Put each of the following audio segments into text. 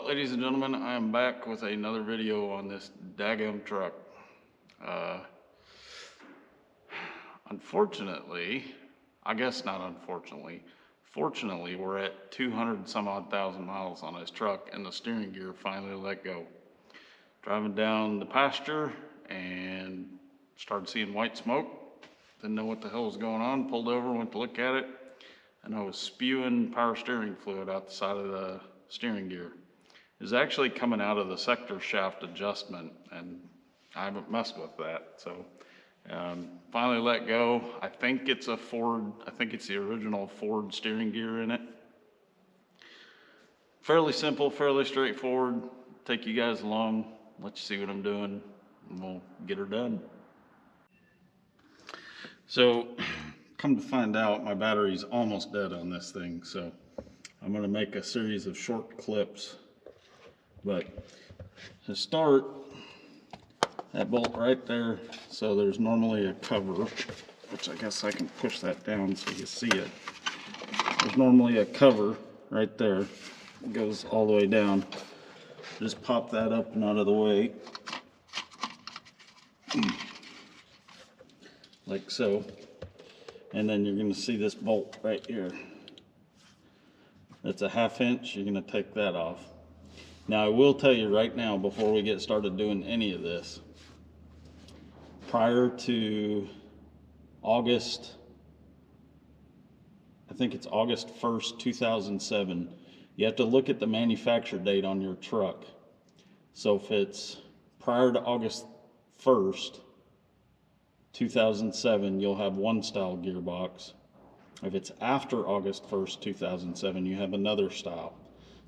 ladies and gentlemen, I am back with another video on this daggum truck. Unfortunately, I guess not unfortunately, fortunately, we're at 200 some odd thousand miles on this truck and the steering gear finally let go. Driving down the pasture and started seeing white smoke. Didn't know what the hell was going on, pulled over, went to look at it, and I was spewing power steering fluid out the side of the steering gear. It was actually coming out of the sector shaft adjustment, and I haven't messed with that. So finally let go. I think it's a Ford, I think it's the original Ford steering gear in it. Fairly simple, fairly straightforward. Take you guys along, let you see what I'm doing, and we'll get her done. So, come to find out, my battery's almost dead on this thing, so I'm going to make a series of short clips. But to start, that bolt right there, so there's normally a cover, which I guess I can push that down so you see it. There's normally a cover right there. It goes all the way down. Just pop that up and out of the way. Like so. And then you're going to see this bolt right here. That's a 1/2 inch. You're going to take that off. Now I will tell you right now, before we get started doing any of this, prior to August, I think it's August 1st, 2007, you have to look at the manufacture date on your truck. So if it's prior to August 1st, 2007, you'll have one style gearbox. If it's after August 1st, 2007, you have another style.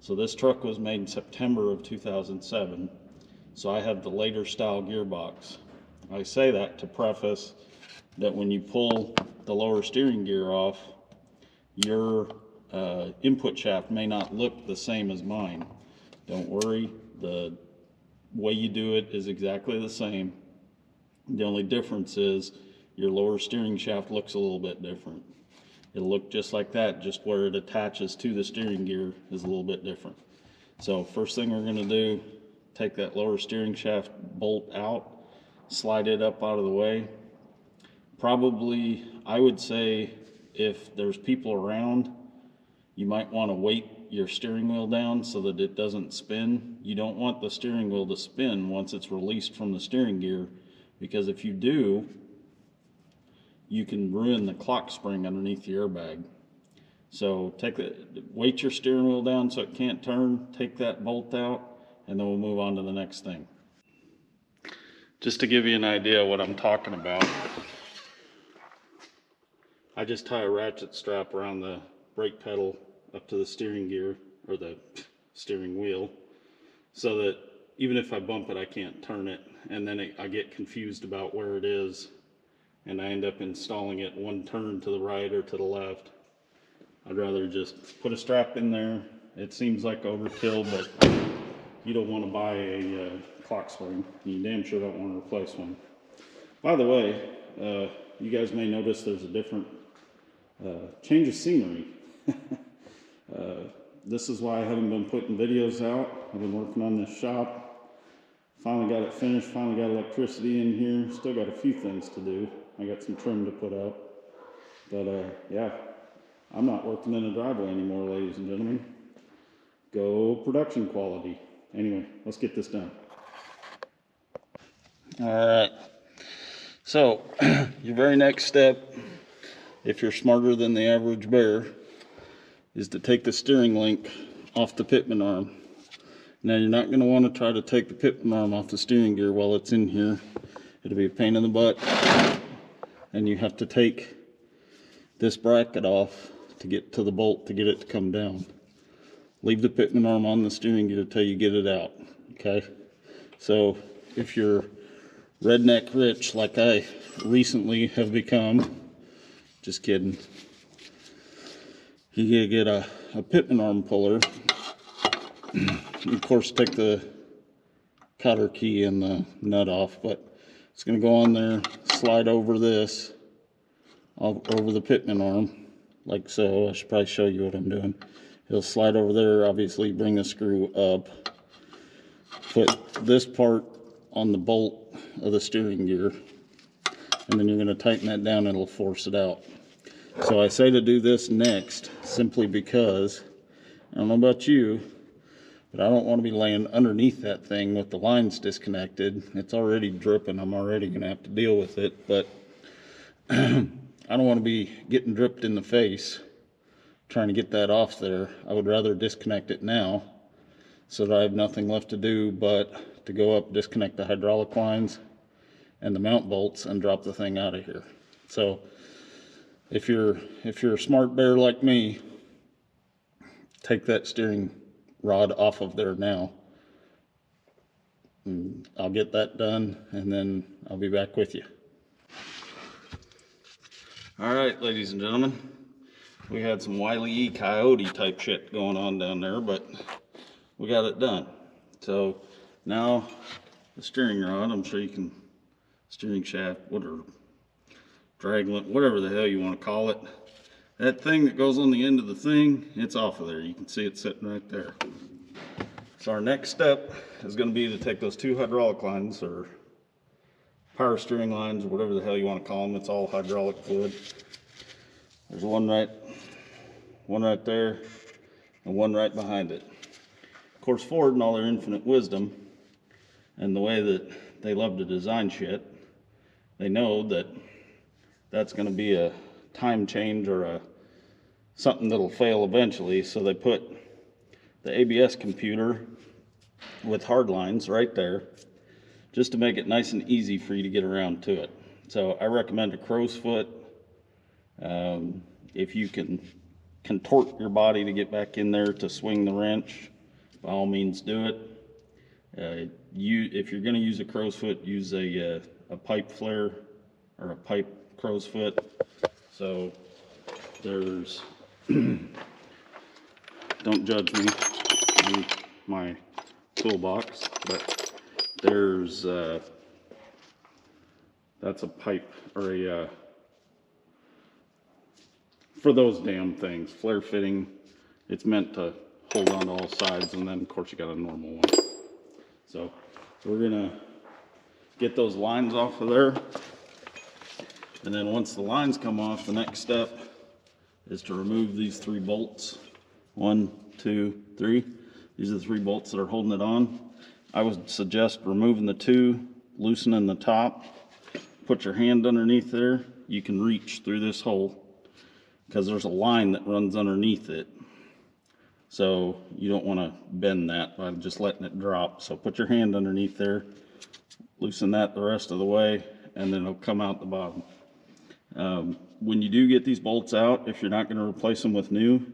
So this truck was made in September of 2007, so I have the later style gearbox. I say that to preface that when you pull the lower steering gear off, your input shaft may not look the same as mine. Don't worry, the way you do it is exactly the same. The only difference is your lower steering shaft looks a little bit different. It'll look just like that, just where it attaches to the steering gear is a little bit different. So first thing we're going to do, take that lower steering shaft bolt out, slide it up out of the way. Probably, I would say, if there's people around, you might want to weight your steering wheel down so that it doesn't spin. You don't want the steering wheel to spin once it's released from the steering gear, because if you do, you can ruin the clock spring underneath the airbag. So weight your steering wheel down so it can't turn, take that bolt out, and then we'll move on to the next thing. Just to give you an idea of what I'm talking about, I just tie a ratchet strap around the brake pedal up to the steering gear, or the steering wheel, so that even if I bump it, I can't turn it, and then I get confused about where it is, and I end up installing it one turn to the right or to the left. I'd rather just put a strap in there. It seems like overkill, but you don't want to buy a clock spring. You damn sure don't want to replace one. By the way, you guys may notice there's a different change of scenery. This is why I haven't been putting videos out. I've been working on this shop. Finally got it finished, finally got electricity in here. Still got a few things to do. I got some trim to put out. But yeah, I'm not working in a driveway anymore, ladies and gentlemen. Go production quality. Anyway, let's get this done. Alright, so your very next step, if you're smarter than the average bear, is to take the steering link off the pitman arm. Now you're not going to want to try to take the pitman arm off the steering gear while it's in here. It'll be a pain in the butt, and you have to take this bracket off to get to the bolt to get it to come down. Leave the pitman arm on the steering gear until you get it out, okay? So if you're redneck rich like I recently have become, just kidding, you gotta get a pitman arm puller. Of course, take the cotter key and the nut off, but it's going to go on there, slide over this, over the pitman arm, like so. I should probably show you what I'm doing. He'll slide over there, obviously bring the screw up, put this part on the bolt of the steering gear, and then you're going to tighten that down and it'll force it out. So I say to do this next simply because, I don't know about you, but I don't want to be laying underneath that thing with the lines disconnected. It's already dripping. I'm already going to have to deal with it, but I don't want to be getting dripped in the face trying to get that off there. I would rather disconnect it now so that I have nothing left to do but to go up, disconnect the hydraulic lines and the mount bolts and drop the thing out of here. So if you're a smart bear like me, take that steering rod off of there now. And I'll get that done and then I'll be back with you. All right, ladies and gentlemen, we had some Wile E. Coyote type shit going on down there, but we got it done. So now the steering rod, I'm sure you can, steering shaft, whatever, draglet, whatever the hell you want to call it. That thing that goes on the end of the thing, it's off of there. You can see it sitting right there. So our next step is going to be to take those two hydraulic lines, or power steering lines, or whatever the hell you want to call them. It's all hydraulic fluid. There's one right there, and one right behind it. Of course, Ford, in all their infinite wisdom, and the way that they love to design shit, they know that that's going to be a time change or something that'll fail eventually. So they put the ABS computer with hard lines right there, just to make it nice and easy for you to get around to it. So I recommend a crow's foot. If you can contort your body to get back in there to swing the wrench, by all means do it. If you're going to use a crow's foot, use a pipe flare or a pipe crow's foot. So there's, don't judge me on my toolbox, but there's, that's a pipe, or a, for those damn things, flare fitting. It's meant to hold on to all sides, and then of course you got a normal one. So we're gonna get those lines off of there, and then once the lines come off, the next step is to remove these three bolts. 1, 2, 3. These are the three bolts that are holding it on. I would suggest removing the two, loosening the top, put your hand underneath there. You can reach through this hole because there's a line that runs underneath it. So you don't want to bend that by just letting it drop. So put your hand underneath there, loosen that the rest of the way, and then it'll come out the bottom. When you do get these bolts out, if you're not going to replace them with new,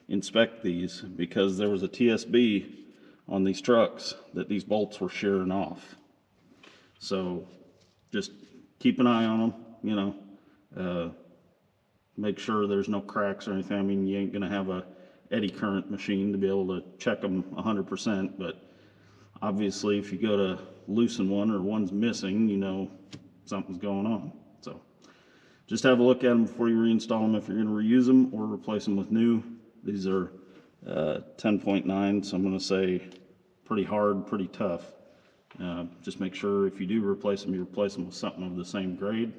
inspect these, because there was a TSB on these trucks that these bolts were shearing off. So just keep an eye on them, you know, make sure there's no cracks or anything. I mean, you ain't going to have a eddy current machine to be able to check them 100%, but obviously if you go to loosen one or one's missing, you know something's going on. So just have a look at them before you reinstall them if you're going to reuse them or replace them with new. These are 10.9, so I'm going to say pretty hard, pretty tough. Just make sure if you do replace them, you replace them with something of the same grade.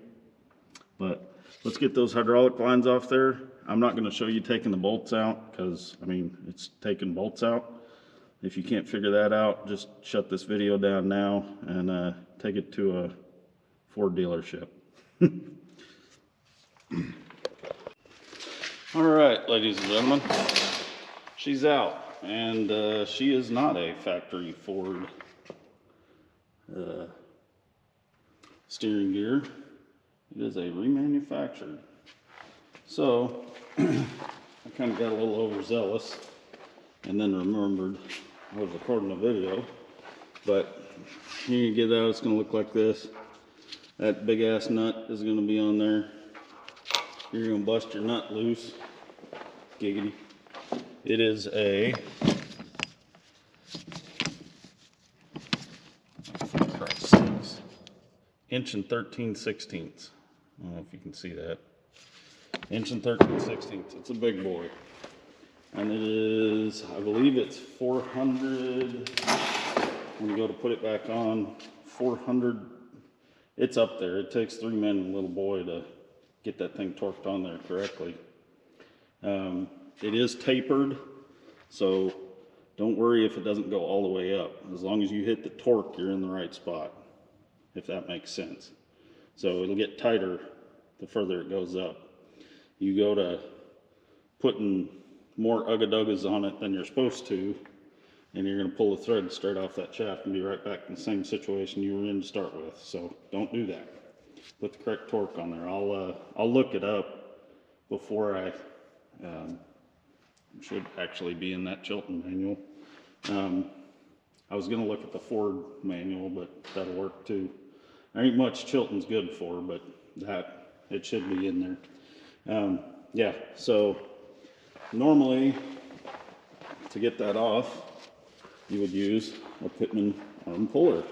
But let's get those hydraulic lines off there. I'm not going to show you taking the bolts out because, I mean, it's taking bolts out. If you can't figure that out, just shut this video down now and take it to a Ford dealership. All right, ladies and gentlemen, she's out, and she is not a factory Ford steering gear. It is a remanufactured. So I kind of got a little overzealous and then remembered I was recording a video, but you get out, it's going to look like this. That big ass nut is going to be on there. You're going to bust your nut loose. Giggity. It is a 1 13/16. I don't know if you can see that. 1 13/16. It's a big boy. And it is, I believe it's 400, when you go to put it back on, 400, it's up there. It takes 3 men and a little boy to get that thing torqued on there correctly. It is tapered, so don't worry if it doesn't go all the way up. As long as you hit the torque, you're in the right spot, if that makes sense. So it'll get tighter the further it goes up. You go to putting more ugga-duggas on it than you're supposed to, and you're going to pull the thread straight off that shaft and be right back in the same situation you were in to start with. So don't do that. Put the correct torque on there. I'll look it up before I should actually be in that Chilton manual. I was going to look at the Ford manual, but that'll work too. There ain't much Chilton's good for, but that it should be in there. Yeah, so normally to get that off, you would use a Pitman arm puller,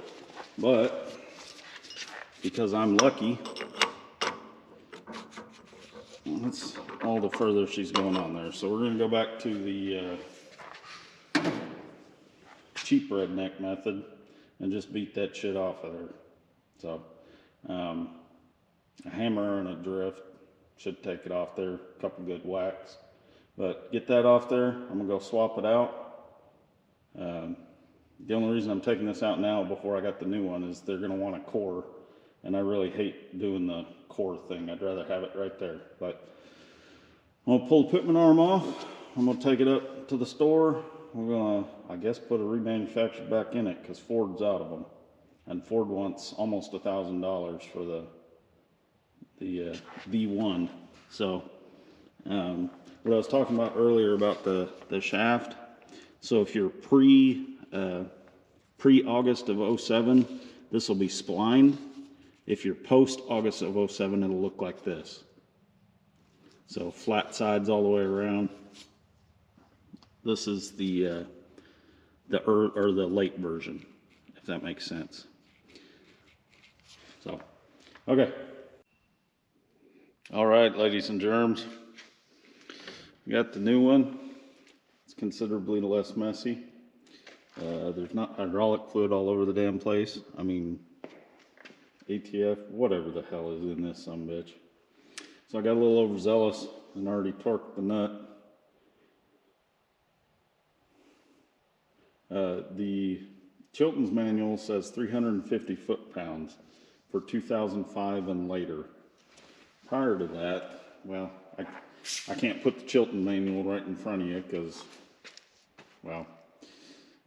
but because I'm lucky, that's all the further she's going on there. So we're going to go back to the cheap redneck method and just beat that shit off of there. So a hammer and a drift should take it off there, a couple good whacks. But get that off there, I'm gonna go swap it out. The only reason I'm taking this out now before I got the new one is they're gonna want a core, and I really hate doing the core thing. I'd rather have it right there. But I'm gonna pull the Pitman arm off. I'm gonna take it up to the store. We're gonna, I guess, put a remanufactured back in it because Ford's out of them, and Ford wants almost $1,000 for the V1. So what I was talking about earlier about the shaft. So if you're pre-August of 07, this will be splined. If you're post-August of 07, it'll look like this. So flat sides all the way around. This is the late version, if that makes sense. So, okay. All right, ladies and germs. We got the new one. It's considerably less messy. There's not hydraulic fluid all over the damn place. I mean, ATF, whatever the hell is in this sumbitch. So I got a little overzealous and already torqued the nut. The Chilton's manual says 350 foot-pounds for 2005 and later. Prior to that, well, I can't put the Chilton manual right in front of you because, well,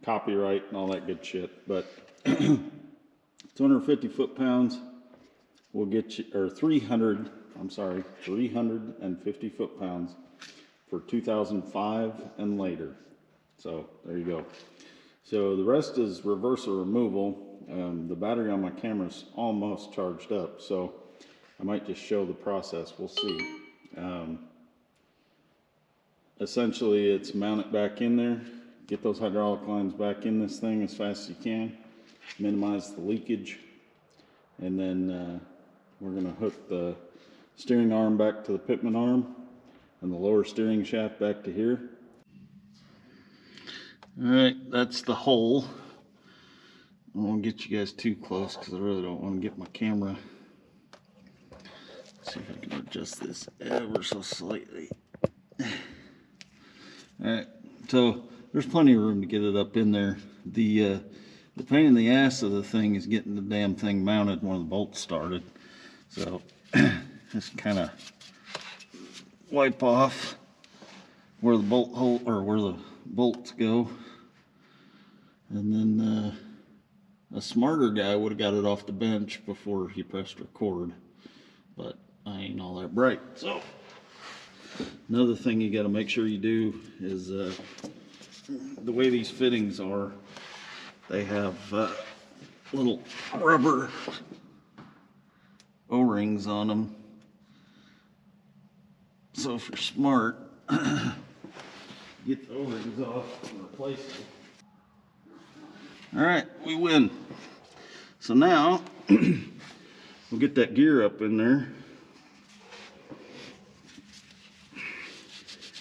copyright and all that good shit. But 250 foot-pounds will get you, or 350 foot-pounds for 2005 and later. So there you go. So the rest is reverser removal. The battery on my camera's almost charged up, so I might just show the process. We'll see. Essentially, it's mount it back in there, get those hydraulic lines back in this thing as fast as you can, minimize the leakage, and then we're going to hook the steering arm back to the Pitman arm and the lower steering shaft back to here. Alright, that's the hole. I won't get you guys too close because I really don't want to get my camera. Let's see if I can adjust this ever so slightly. Alright, so there's plenty of room to get it up in there. The pain in the ass of the thing is getting the damn thing mounted when the bolts started. So just kind of wipe off where the bolt hole or where the bolts go, and then a smarter guy would have got it off the bench before he pressed record, but I ain't all that bright. So another thing you got to make sure you do is the way these fittings are, they have little rubber O-rings on them. So if you're smart, get the O-rings off and replace them. All right, we win. So now we'll get that gear up in there.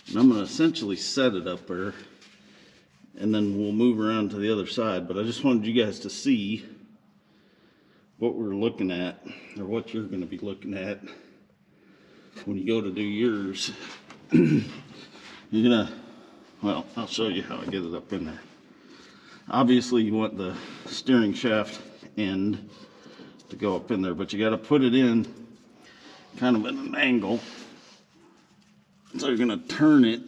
And I'm going to essentially set it up there, and then we'll move around to the other side. But I just wanted you guys to see what we're looking at, or what you're going to be looking at when you go to do yours. You're gonna, well, I'll show you how I get it up in there. Obviously you want the steering shaft end to go up in there, but you got to put it in kind of at an angle. So you're gonna turn it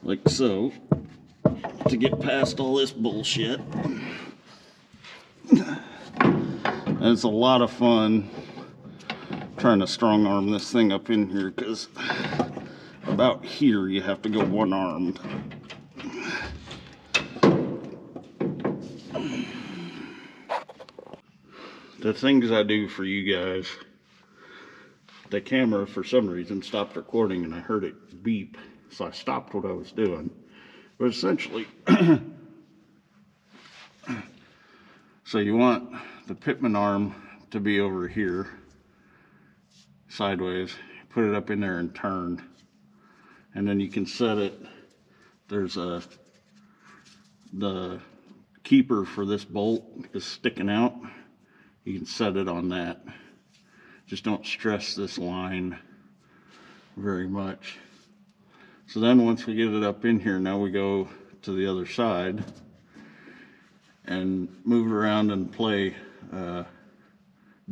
like so to get past all this bullshit. And it's a lot of fun trying to strong arm this thing up in here, because about here you have to go one-armed. The things I do for you guys, the camera for some reason stopped recording and I heard it beep, so I stopped what I was doing. But essentially, so you want the pitman arm to be over here, sideways, put it up in there and turn. And then you can set it, there's the keeper for this bolt is sticking out. You can set it on that. Just don't stress this line very much. So then once we get it up in here, now we go to the other side and move around and play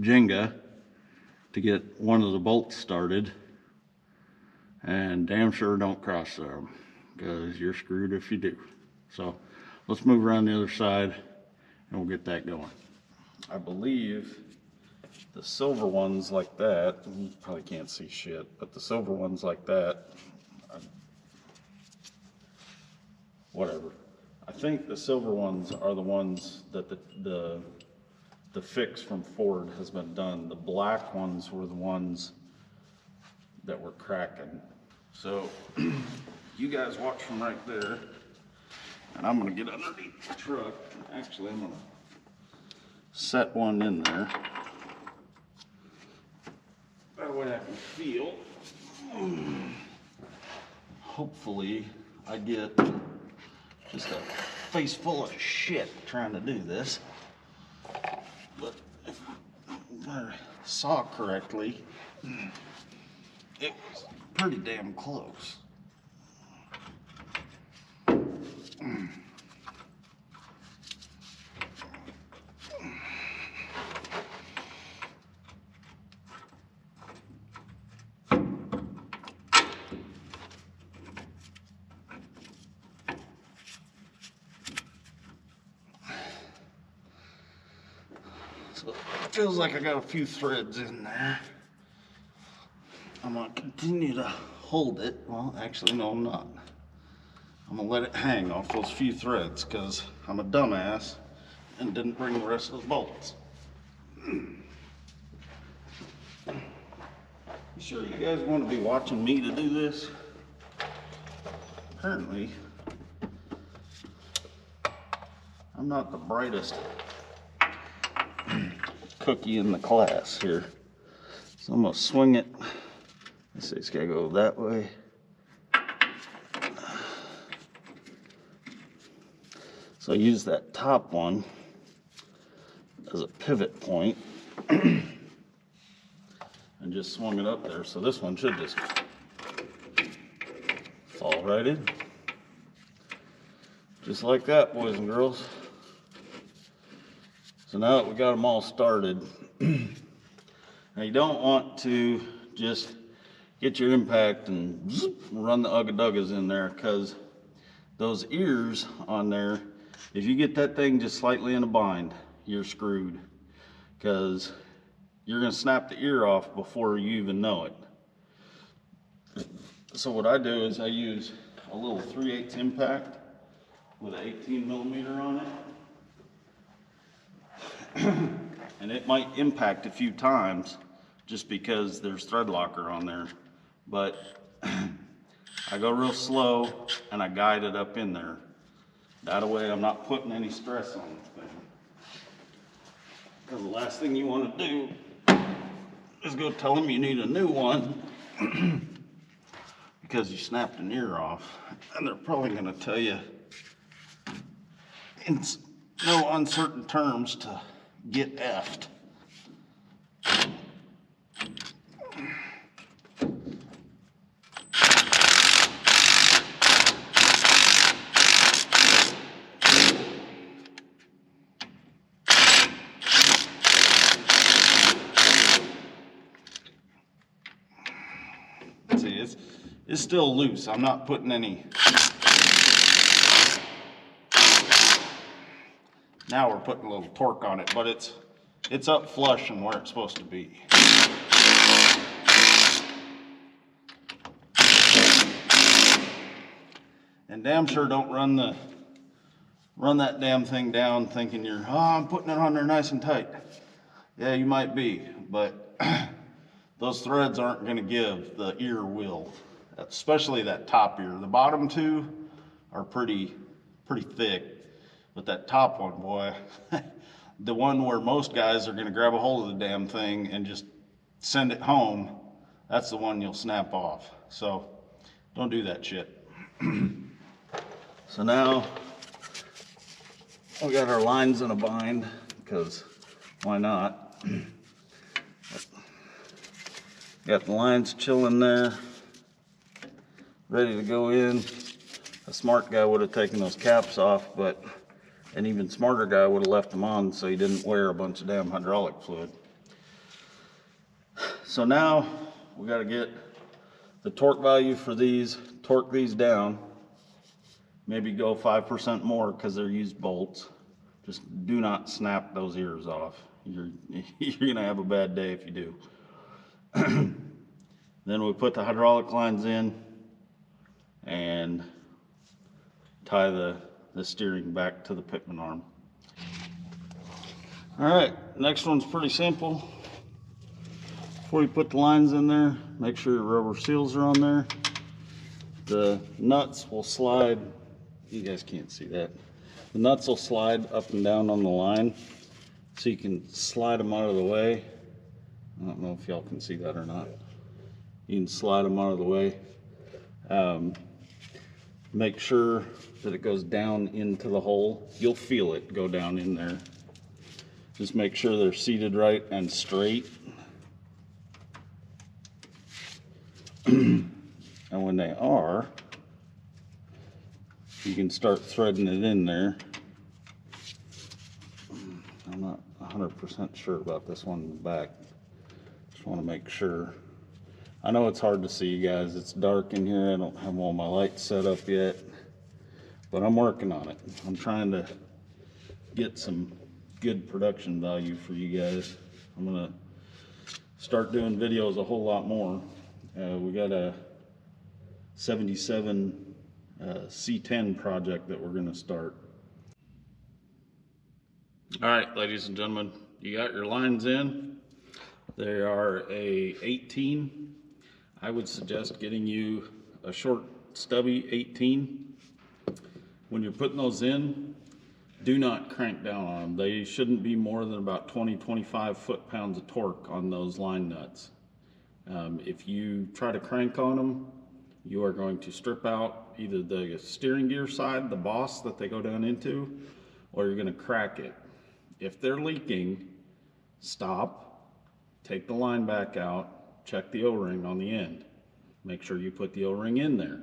Jenga to get one of the bolts started. And damn sure don't cross them, because you're screwed if you do. So let's move around the other side and we'll get that going. I believe the silver ones like that, you probably can't see shit, but the silver ones like that, whatever. I think the silver ones are the ones that the fix from Ford has been done. The black ones were the ones that were cracking. So you guys watch from right there, and I'm gonna get underneath the truck. Actually, I'm gonna set one in there. That way I can feel. Hopefully I get just a face full of shit trying to do this. But if I saw correctly, it was pretty damn close. So it feels like I got a few threads in there. I'm gonna continue to hold it. Well, actually, no, I'm not. I'm gonna let it hang off those few threads because I'm a dumbass and didn't bring the rest of the bolts. You sure you guys want to be watching me to do this? Apparently, I'm not the brightest cookie in the class here. So I'm gonna swing it. Let's see, it's gotta go that way. So I use that top one as a pivot point and just swung it up there. So this one should just fall right in. Just like that, boys and girls. So now that we got them all started, now you don't want to just get your impact and run the ugga-duggas in there, because those ears on there, if you get that thing just slightly in a bind, you're screwed, because you're going to snap the ear off before you even know it. So what I do is I use a little 3/8 impact with an 18mm on it. And it might impact a few times just because there's thread locker on there. But I go real slow and I guide it up in there. That way I'm not putting any stress on the thing. Because the last thing you want to do is go tell them you need a new one. because you snapped an ear off. And they're probably going to tell you in no uncertain terms to get effed. See, it's still loose. I'm not putting any. Now we're putting a little torque on it, but it's up flush and where it's supposed to be. And damn sure don't run that damn thing down thinking you're, oh, I'm putting it on there nice and tight. Yeah, you might be, but those threads aren't going to give, the ear will, especially that top ear. The bottom two are pretty thick. But that top one, boy, the one where most guys are going to grab a hold of the damn thing and just send it home, that's the one you'll snap off. So don't do that shit. So now we got our lines in a bind, because why not? Got the lines chilling there, ready to go in. A smart guy would have taken those caps off, but an even smarter guy would have left them on so he didn't wear a bunch of damn hydraulic fluid. So now we got to get the torque value for these, torque these down, maybe go 5% more because they're used bolts. Just do not snap those ears off. You're going to have a bad day if you do. Then we put the hydraulic lines in and tie the steering back to the pitman arm. All right, next one's pretty simple. Before you put the lines in there, make sure your rubber seals are on there. The nuts will slide, you guys can't see that. The nuts will slide up and down on the line, so you can slide them out of the way. I don't know if y'all can see that or not. You can slide them out of the way. Make sure that it goes down into the hole. You'll feel it go down in there. Just make sure they're seated right and straight. And when they are, you can start threading it in there. I'm not 100% sure about this one in the back. Just want to make sure. I know it's hard to see, you guys. It's dark in here. I don't have all my lights set up yet, but I'm working on it. I'm trying to get some good production value for you guys. I'm gonna start doing videos a whole lot more. We got a 77 C10 project that we're gonna start. All right, ladies and gentlemen, you got your lines in. They are a 18. I would suggest getting you a short, stubby 18. When you're putting those in, do not crank down on them. They shouldn't be more than about 20-25 foot-pounds of torque on those line nuts. If you try to crank on them, you are going to strip out either the steering gear side, the boss that they go down into, or you're going to crack it. If they're leaking, stop, take the line back out, check the O-ring on the end. Make sure you put the O-ring in there.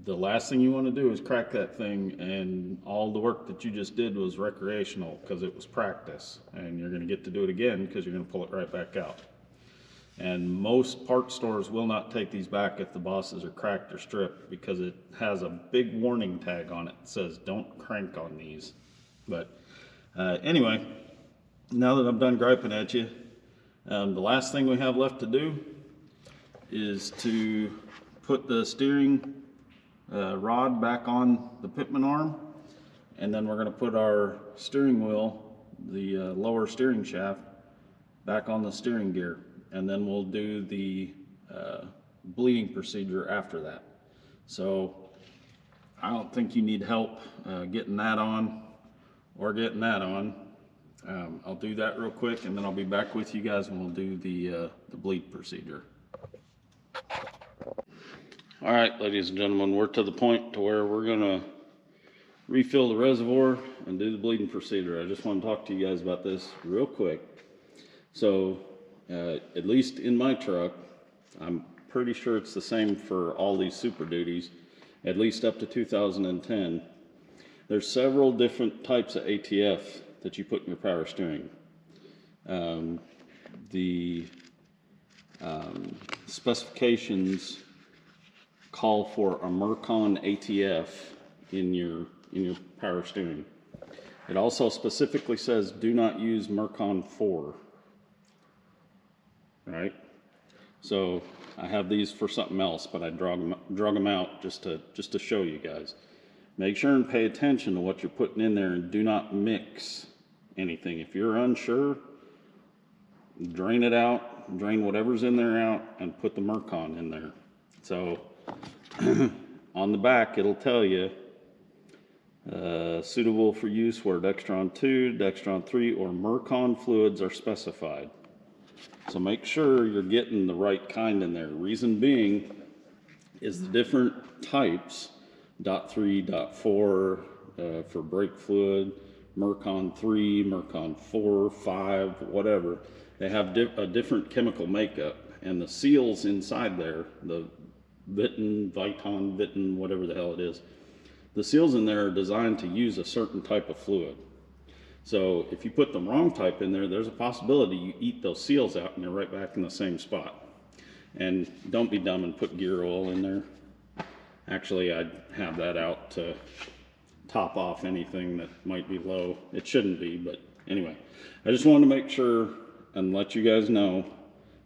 The last thing you want to do is crack that thing and all the work that you just did was recreational because it was practice, and you're going to get to do it again because you're going to pull it right back out. And most part stores will not take these back if the bosses are cracked or stripped, because it has a big warning tag on it that says don't crank on these. But anyway, now that I'm done griping at you, the last thing we have left to do is to put the steering rod back on the pitman arm, and then we're going to put our steering wheel, the lower steering shaft, back on the steering gear, and then we'll do the bleeding procedure after that. So I don't think you need help getting that on or getting that on. I'll do that real quick, and then I'll be back with you guys when we'll do the bleed procedure. All right, ladies and gentlemen, we're to the point to where we're gonna refill the reservoir and do the bleeding procedure. I just want to talk to you guys about this real quick. So, at least in my truck, I'm pretty sure it's the same for all these Super Duties, at least up to 2010. There's several different types of ATF that you put in your power steering. The specifications call for a Mercon ATF in your power steering. It also specifically says do not use Mercon 4. Right? So I have these for something else, but I drug them out just to show you guys. Make sure and pay attention to what you're putting in there, and do not mix anything. If you're unsure, drain it out, drain whatever's in there out, and put the Mercon in there. So on the back it'll tell you suitable for use where Dextron 2, Dextron 3, or Mercon fluids are specified. So make sure you're getting the right kind in there. Reason being is the different types, .3, .4 for brake fluid, Mercon 3, Mercon 4, 5, whatever. They have a different chemical makeup, and the seals inside there, the Viton, whatever the hell it is, the seals in there are designed to use a certain type of fluid. So if you put the wrong type in there, there's a possibility you eat those seals out and they're right back in the same spot. And don't be dumb and put gear oil in there. Actually, I'd have that out to top off anything that might be low. It shouldn't be, but anyway. I just wanted to make sure and let you guys know,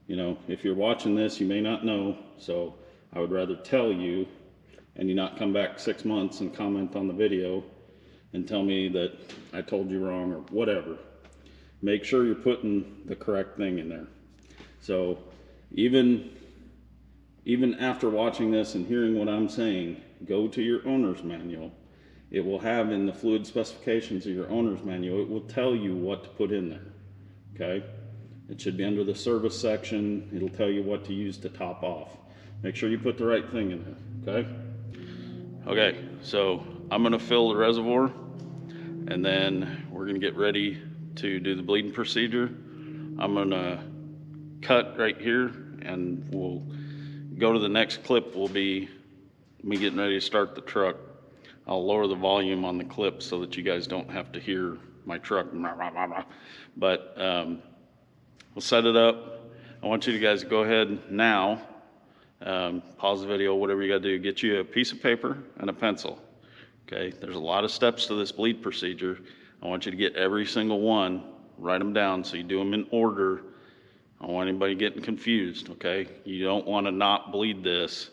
you know, if you're watching this, you may not know, so I would rather tell you and you not come back 6 months and comment on the video and tell me that I told you wrong or whatever. Make sure you're putting the correct thing in there. So even after watching this and hearing what I'm saying, go to your owner's manual. It will have in the fluid specifications of your owner's manual, it will tell you what to put in there, okay? It should be under the service section. It'll tell you what to use to top off. Make sure you put the right thing in there, okay? Okay, so I'm gonna fill the reservoir, and then we're gonna get ready to do the bleeding procedure. I'm gonna cut right here, and we'll go to the next clip. Will be me getting ready to start the truck. I'll lower the volume on the clip so that you guys don't have to hear my truck. But we'll set it up. I want you guys to go ahead now, pause the video, whatever you gotta do, get you a piece of paper and a pencil. Okay, there's a lot of steps to this bleed procedure. I want you to get every single one, write them down so you do them in order. I don't want anybody getting confused, okay? You don't want to not bleed this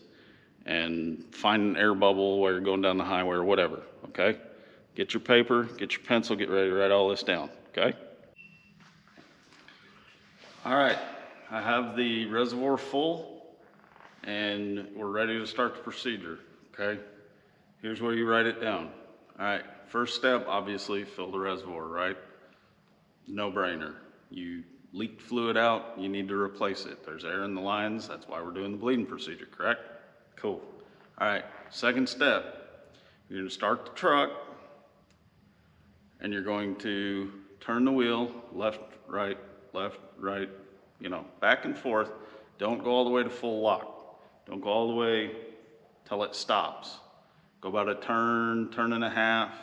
and find an air bubble while you're going down the highway or whatever, okay? Get your paper, get your pencil, get ready to write all this down, okay? All right, I have the reservoir full and we're ready to start the procedure, okay? Here's where you write it down. All right, first step, obviously, fill the reservoir, right? No brainer. You leaked fluid out, you need to replace it. There's air in the lines, that's why we're doing the bleeding procedure, correct? Cool. All right, second step, you're gonna start the truck and you're going to turn the wheel left, right, you know, back and forth. Don't go all the way to full lock. Don't go all the way till it stops. Go about a turn, turn and a half,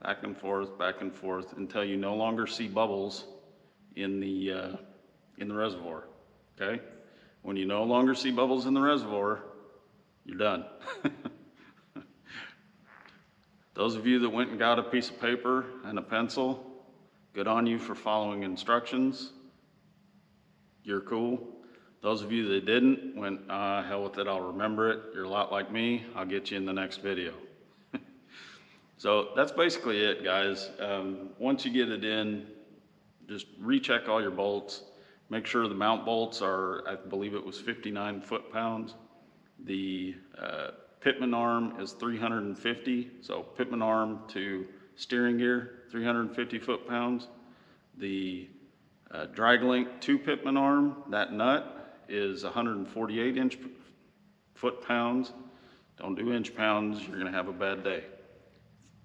back and forth until you no longer see bubbles in the reservoir, okay? When you no longer see bubbles in the reservoir, you're done. Those of you that went and got a piece of paper and a pencil, good on you for following instructions. You're cool. Those of you that didn't, went, hell with it, I'll remember it. You're a lot like me. I'll get you in the next video. So that's basically it, guys. Once you get it in, just recheck all your bolts. Make sure the mount bolts are, I believe it was 59 foot-pounds. The pitman arm is 350. So pitman arm to steering gear, 350 foot-pounds. The drag link to pitman arm, that nut, is 148 inch foot-pounds. Don't do inch-pounds, you're gonna have a bad day.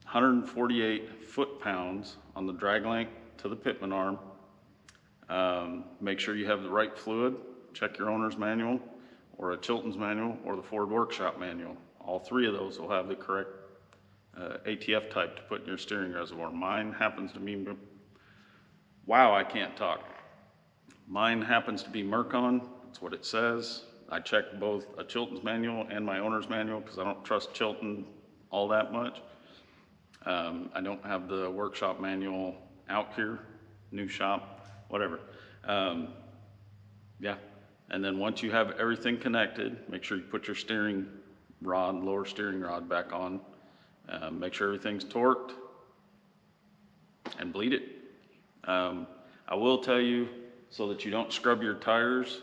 148 foot-pounds on the drag length to the pitman arm. Make sure you have the right fluid. Check your owner's manual or a Chilton's manual or the Ford Workshop manual. All three of those will have the correct ATF type to put in your steering reservoir. Mine happens to be, wow, I can't talk. Mine happens to be Mercon, that's what it says. I checked both a Chilton's manual and my owner's manual because I don't trust Chilton all that much. I don't have the Workshop manual out here, new shop, whatever. Yeah, and then once you have everything connected, make sure you put your steering rod, lower steering rod back on. Make sure everything's torqued and bleed it. I will tell you, so that you don't scrub your tires,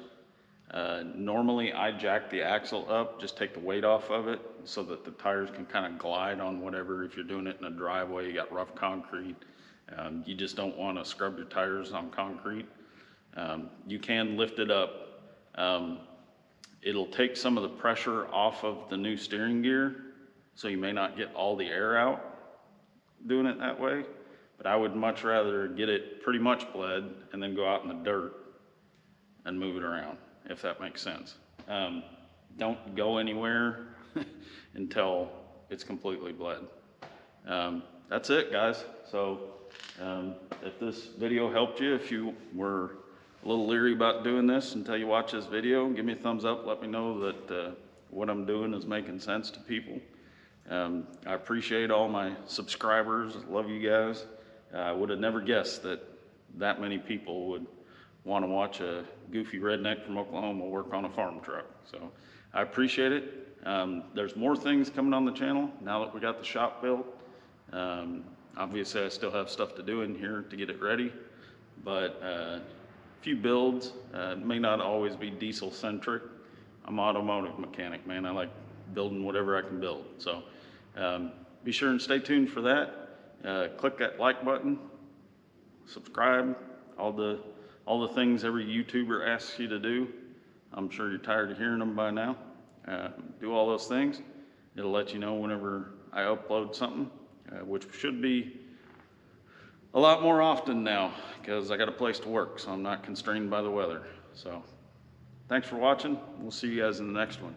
normally I jack the axle up, just take the weight off of it so that the tires can kind of glide on whatever. If you're doing it in a driveway, you got rough concrete, you just don't want to scrub your tires on concrete. You can lift it up. It'll take some of the pressure off of the new steering gear, so you may not get all the air out doing it that way, but I would much rather get it pretty much bled and then go out in the dirt and move it around, if that makes sense. Don't go anywhere until it's completely bled. That's it, guys. So if this video helped you, if you were a little leery about doing this until you watch this video, give me a thumbs up. Let me know that what I'm doing is making sense to people. I appreciate all my subscribers. Love you guys. I would have never guessed that many people would want to watch a goofy redneck from Oklahoma work on a farm truck. So I appreciate it. There's more things coming on the channel now that we got the shop built. Obviously I still have stuff to do in here to get it ready, but a few builds. May not always be diesel centric. I'm an automotive mechanic, man. I like building whatever I can build. So be sure and stay tuned for that. Click that like button, subscribe, all the things every YouTuber asks you to do. I'm sure you're tired of hearing them by now. Do all those things. It'll let you know whenever I upload something, which should be a lot more often now because I got a place to work, so I'm not constrained by the weather. So thanks for watching. We'll see you guys in the next one.